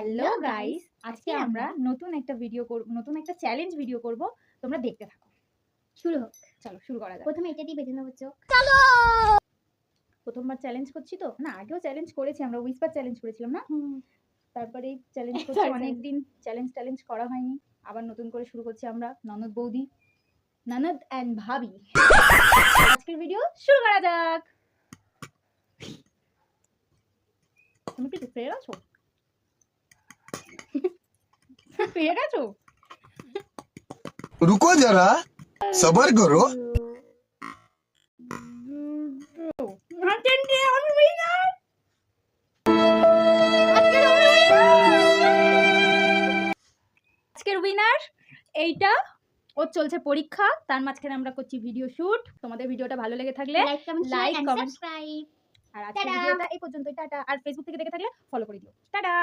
Hello guys, আজকে আমরা নতুন একটা চ্যালেঞ্জ ভিডিও করব। তোমরা দেখতে থাকো। শুরু হোক। চলো শুরু করা যাক। প্রথমে এটা দিয়ে বেঁধে নেবো চোখ। প্রথমবার চ্যালেঞ্জ করছি তো, না আগেও চ্যালেঞ্জ করেছি, আমরা উইসপার চ্যালেঞ্জ করেছিলাম না, তারপরে চ্যালেঞ্জ করছি। অনেকদিন চ্যালেঞ্জ করা হয়নি, আবার নতুন করে শুরু করছি আমরা ননদ বৌদি, ননদ এন্ড ভাবি। আজকের ভিডিও শুরু করা যাক। তুমি কি পেয়ে গেছো? পেয়ে গেছো? रुको जरा सबर करो। আজকের উইনার এইটা। ওর চলছে পরীক্ষা, তার মাঝখানে আমরা করছি ভিডিও শুট। তোমাদের ভিডিওটা ভালো লেগে থাকলে লাইক কমেন্ট সাবস্ক্রাইব। আর আজকের ভিডিওটা এই পর্যন্তই। টাটা। আর ফেসবুক থেকে দেখে থাকলে ফলো করে দিও। টাটা।